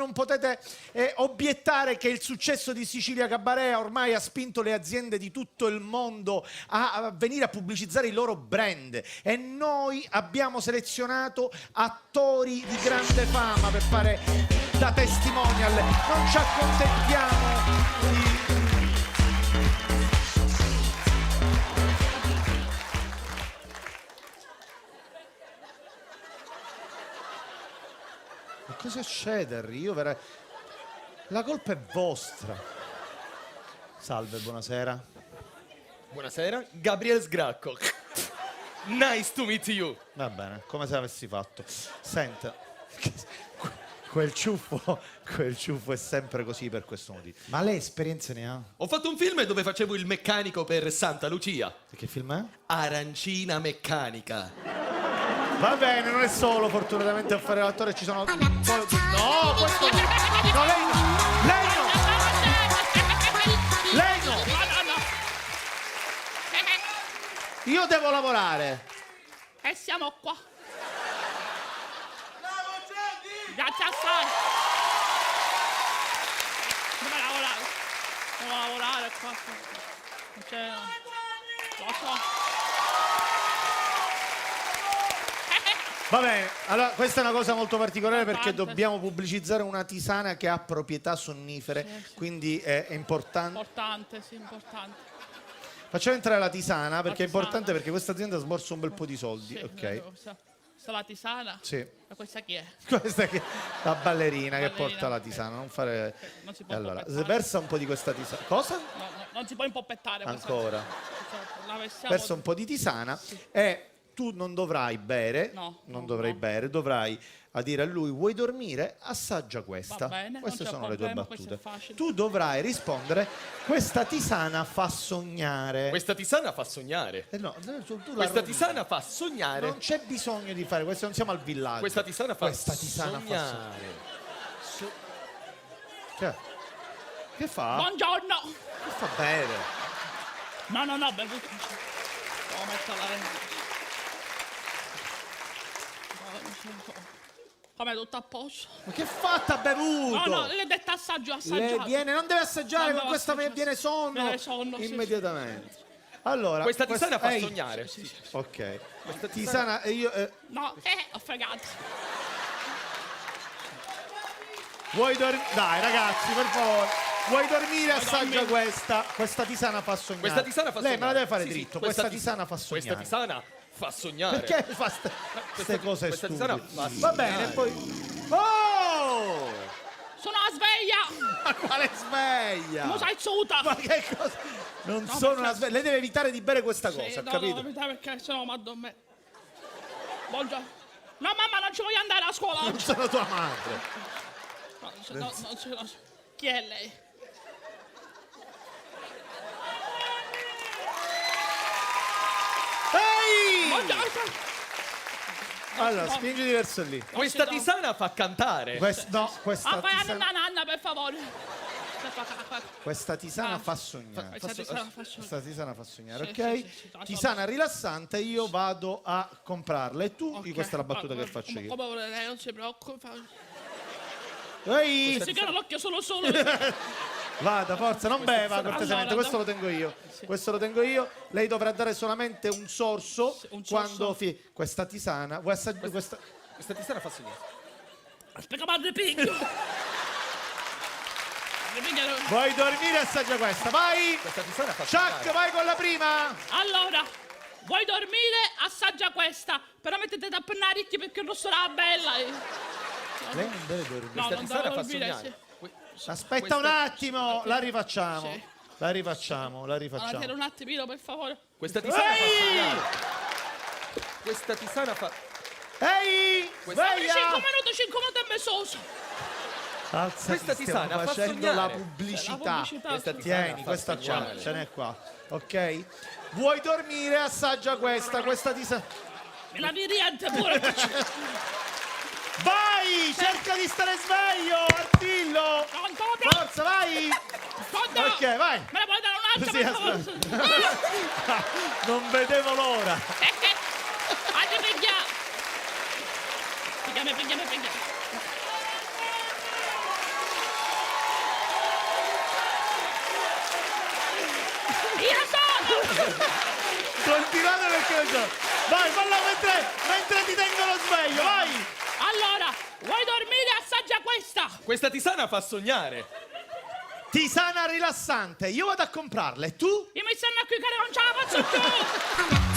non potete obiettare che il successo di Sicilia Cabaret ormai ha spinto le aziende di tutto il mondo a venire a pubblicizzare i loro brand, e noi abbiamo selezionato attori di grande fama per fare da testimonial. Non ci accontentiamo di... Ma cosa succede, Harry? La colpa è vostra. Salve, buonasera. Buonasera, Gabriel Sgracco. Nice to meet you. Va bene, come se avessi fatto. Senta, quel ciuffo è sempre così per questo motivo. Ma lei esperienze ne ha? Ho fatto un film dove facevo il meccanico per Santa Lucia. E che film è? Arancina meccanica. Va bene, non è solo fortunatamente a fare l'attore, ci sono... No, questo no! No, lei no! Lei no! Lei no! Io devo lavorare! E siamo qua. Grazie assai. Devo lavorare qua. Non c'è... Lo so. Va bene, allora questa è una cosa molto particolare perché dobbiamo pubblicizzare una tisana che ha proprietà sonnifere, sì. Quindi è importante. Importante, sì, importante. Facciamo entrare la tisana perché è tisana. importante, perché questa azienda ha sborso un bel po' di soldi. Sì, ok. Questa è la tisana? Sì. E questa chi è? Questa è la ballerina che porta la tisana, non fare... Non si può allora, impoppettare. versa un po' di questa tisana. Cosa? No, non si può impoppettare. Ancora. La versiamo... Versa un po' di tisana e tu non dovrai bere, dovrai a dire a lui: vuoi dormire? Assaggia questa. Va bene, queste non c'è sono le tue problema, questo è battute. facile. Tu dovrai rispondere: questa tisana fa sognare. Questa tisana fa sognare. No, tu la Questa rovini. tisana fa sognare. Non c'è bisogno di fare questo, non siamo al villaggio. Questa tisana fa sognare. Che fa? Buongiorno. Che fa bere? No, bevuto. Devo metterla... Come tutto a posto? Ma che fatta bevuto? No, le ho detto assaggiare. Non deve assaggiare, con questa viene sonno. Viene sonno, sì, immediatamente. Allora, questa tisana fa sognare. Sì. Ok. Questa tisana io... No, ho fregato. Vuoi dormire? Dai ragazzi, per favore. Vuoi dormire? Assaggia questa. Questa tisana fa sognare. Questa tisana fa Lei sognare. me la deve fare Sì, dritto. sì, Questa tisana fa sognare. Questa tisana fa sognare. Perché fa queste cose questa stupide? tisana fa Va bene, poi... Oh! Sono a sveglia. Ma quale sveglia? Non sei zuta. Ma che cosa? Non sono una sveglia. Lei deve evitare di bere questa cosa, capito? No, perché sennò mi addormento. Buongiorno. No, mamma, non ci voglio andare a scuola. Non sono tua madre. No. Chi è lei? Ehi! Buongiorno. Allora, spingiti verso lì. Questa tisana fa cantare. Questa Fai tisana... Anna, per favore. Questa tisana fa sognare. Questa tisana fa sognare, Sì, ok? sì, Tisana rilassante, io vado a comprarla. E tu, questa è la battuta che faccio io. Come vuole lei, non si preoccupa. Ehi! Si chiama l'occhio solo. Vada, forza, non beva cortesemente, Allora, questo lo tengo io. Questo lo tengo io. Lei dovrà dare solamente un sorso quando questa tisana. Vuoi assaggiare questa? Questa tisana fa sognare. Aspetta, madre piglio. Vuoi dormire? Assaggia questa, vai! Questa tisana fa Chuck, sognare. vai con la prima! Allora, vuoi dormire? Assaggia questa. Però mettete da pennaricchi perché non sarà bella. Lei non deve dormire. No, Questa non tisana devo fa dormire, sognare. Aspetta un attimo, la rifacciamo. Sì. La rifacciamo. Allora, un attimino, per favore. Questa tisana fa sognare. Questa tisana fa... Ehi! Sveglia! 5 minuti e mezzoso. Alzati, Questa stiamo tisana fa facendo sognare. la pubblicità. Questa tisana Tieni, fa questa qua, sognare. ce n'è qua. Ok? Vuoi dormire? Assaggia questa tisana. Me la riente pure. Vai! Cerca di stare sveglio, Artillo! Forza, vai! Ok, vai! Me la puoi dare un'altra, Sì, per favore? non vedevo l'ora. Pigliami. Continuate perché non c'è. Vai, fallo mentre ti tengono sveglio, vai! Allora, vuoi dormire? Assaggia questa. Questa tisana fa sognare. Tisana rilassante, io vado a comprarla e tu? Io mi stanno a qui che non ce la faccio più.